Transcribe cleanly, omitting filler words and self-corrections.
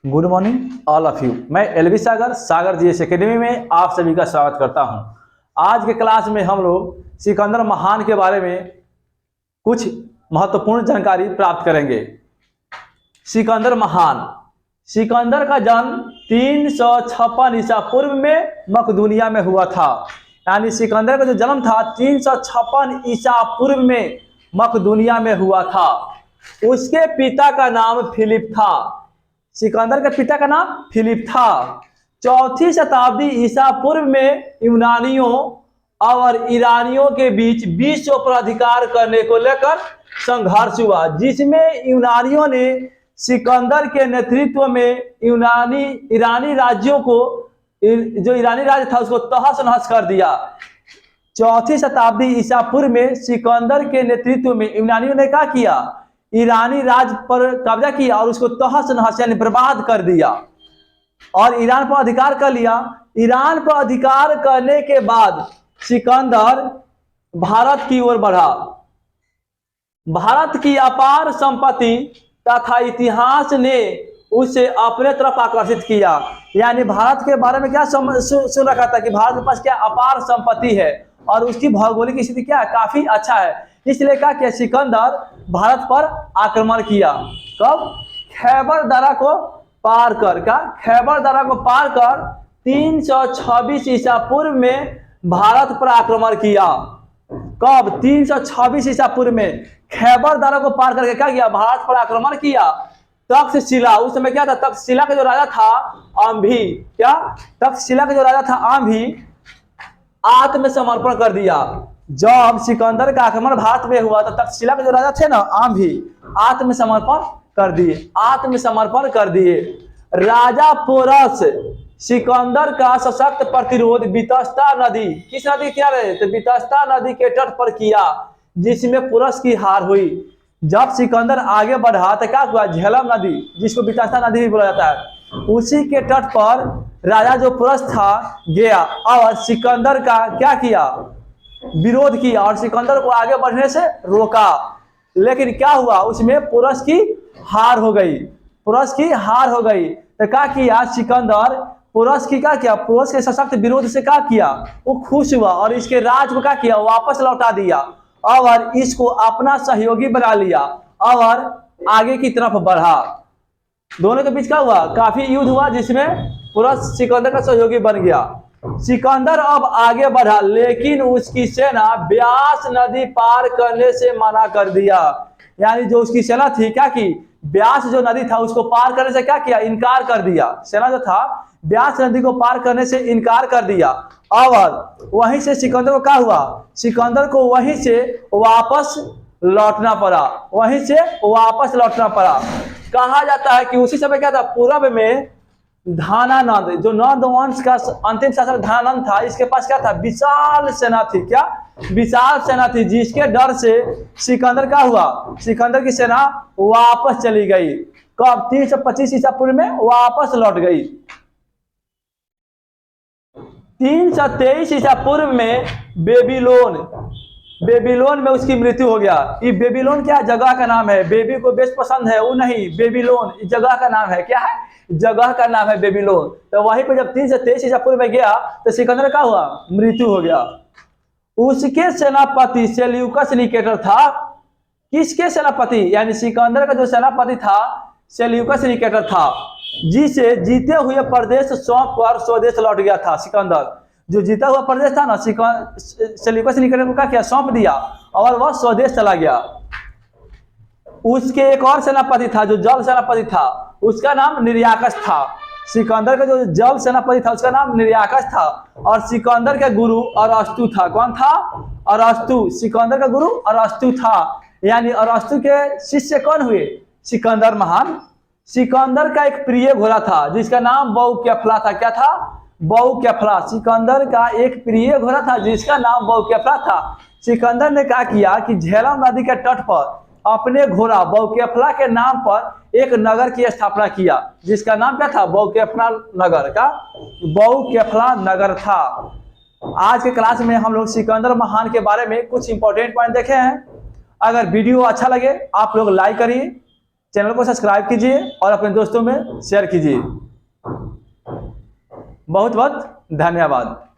Good morning all of you. मैं LV सागर GS academy में आप सभी का स्वागत करता हूं। आज के क्लास में हम लोग सिकंदर महान के बारे में कुछ महत्वपूर्ण जानकारी प्राप्त करेंगे। सिकंदर महान, सिकंदर का जन्म 356 ईसा पूर्व में मकदूनिया में हुआ था। यानी सिकंदर का जो जन्म था 356 ईसा पूर्व में मकदूनिया में हुआ था। उसके पिता का नाम फिलिप था। सिकंदर के पिता का नाम फिलिप था। 4वीं शताब्दी ईसा पूर्व में यूनानियों और ईरानियों के बीच विश्व पर अधिकार करने को लेकर संघर्ष हुआ, जिसमें यूनानियों ने सिकंदर के नेतृत्व में ईरानी राज्यों को, जो ईरानी राज्य था उसको तहस नहस कर दिया। 4वीं शताब्दी ईसा पूर्व में सिकंदर के नेतृत्व में यूनानियों ने क्या किया, ईरानी राज्य पर कब्जा किया और उसको तहस नहस यानी बर्बाद कर दिया और ईरान पर अधिकार कर लिया। ईरान पर अधिकार करने के बाद सिकंदर भारत की ओर बढ़ा। भारत की अपार संपत्ति तथा इतिहास ने उसे अपने तरफ आकर्षित किया। यानी भारत के बारे में क्या सुन रखा था कि भारत के पास क्या अपार संपत्ति है और उसकी भौगोलिक स्थिति क्या है, काफी अच्छा है। इसलिए क्या किया, सिकंदर भारत पर आक्रमण किया। कब? खैबर दर्रा को पार कर, क्या खैबर दर्रा को पार कर 326 ईसा पूर्व में भारत पर आक्रमण किया। कब? 326 ईसा पूर्व में खैबर दर्रा को पार करके क्या किया, भारत पर आक्रमण किया। तक्षशिला, उस समय क्या था, तक्षशिला का जो राजा था आंभी, क्या तक्षशिला का जो राजा था आंभी आत्मसमर्पण कर दिया। जब सिकंदर का आक्रमण भारत में हुआ तो तक्षशिला के जो राजा थे ना आंभी आत्मसमर्पण कर दिए। राजा पोरस सिकंदर का सशक्त प्रतिरोध बितस्ता नदी, किस नदी किया रहे थे, बितस्ता नदी के तट पर किया, जिसमें पोरस की हार हुई। जब सिकंदर आगे बढ़ा तो क्या हुआ, झेलम नदी, जिसको बितस्ता नदी भी बोला जाता है, उसी के तट पर राजा जो पोरस था गया और सिकंदर का क्या किया, विरोध किया और सिकंदर को आगे बढ़ने से रोका। लेकिन क्या हुआ, उसमें पोरस की हार हो गई। तो क्या किया सिकंदर, पोरस की क्या किया, पोरस के सशक्त विरोध से क्या किया, वो खुश हुआ और इसके राज को क्या किया, वापस लौटा दिया और इसको अपना सहयोगी बना लिया और आगे की तरफ बढ़ा। दोनों के बीच क्या हुआ, काफी युद्ध हुआ, जिसमें पोरस सिकंदर का सहयोगी बन गया। सिकंदर अब आगे बढ़ा, लेकिन उसकी सेना ब्यास नदी पार करने से मना कर दिया। यानी जो उसकी सेना थी क्या की, ब्यास जो नदी था उसको पार करने से क्या किया, इनकार कर दिया। सेना जो था ब्यास नदी को पार करने से इनकार कर दिया और वहीं से सिकंदर को क्या हुआ, सिकंदर को वहीं से वापस लौटना पड़ा। कहा जाता है कि उसी समय क्या था, पूर्व में धानानंद, जो नंद वंश का अंतिम शासक धानानंद था, इसके पास क्या था, विशाल सेना थी, क्या विशाल सेना थी, जिसके डर से सिकंदर का हुआ, सिकंदर की सेना वापस चली गई। कब? 325 ईसा पूर्व में वापस लौट गई। 323 ईसा पूर्व में बेबीलोन में उसकी मृत्यु हो गया। ये बेबीलोन क्या जगह का नाम है, बेबी को बेस्ट पसंद है वो नहीं, बेबीलोन जगह का नाम है, क्या है, जगह का नाम है बेबीलोन। तो वहीं पर जब 323 ईसा पूर्व में गया तो सिकंदर का हुआ, मृत्यु हो गया। उसके सेनापति सेल्यूकस निकेटर था। किसके सेनापति, यानी सिकंदर का जो सेनापति था सेल्यूकस निकेटर था, जिसे जीते हुए प्रदेश सौंप कर स्वदेश लौट गया था। सिकंदर जो जीता हुआ प्रदेश था ना, सेल्यूकस निकेटर को क्या किया, सौंप दिया और वह स्वदेश चला गया। उसके एक और सेनापति था जो जल सेनापति था, उसका नाम निर्याकस था। सिकंदर का जो जल सेनापति था उसका नाम निर्याकस था और सिकंदर का गुरु अरस्तु था। कौन था? अरस्तु। सिकंदर का गुरु अरस्तु था। यानी अरस्तु के शिष्य कौन हुए, सिकंदर महान। सिकंदर का एक प्रिय घोड़ा था जिसका नाम बहुकेफला था। क्या था? बहुकेफला। सिकंदर का एक प्रिय घोड़ा था जिसका नाम बहुकेफला था। सिकंदर ने क्या किया कि झेलम नदी के तट पर अपने घोड़ा बहुकेफला के नाम पर एक नगर की स्थापना किया, जिसका नाम क्या था, बहुकेफला नगर का बहुकेफला नगर था। आज के क्लास में हम लोग सिकंदर महान के बारे में कुछ इंपॉर्टेंट पॉइंट देखे हैं। अगर वीडियो अच्छा लगे आप लोग लाइक करिए, चैनल को सब्सक्राइब कीजिए और अपने दोस्तों में शेयर कीजिए। बहुत बहुत धन्यवाद।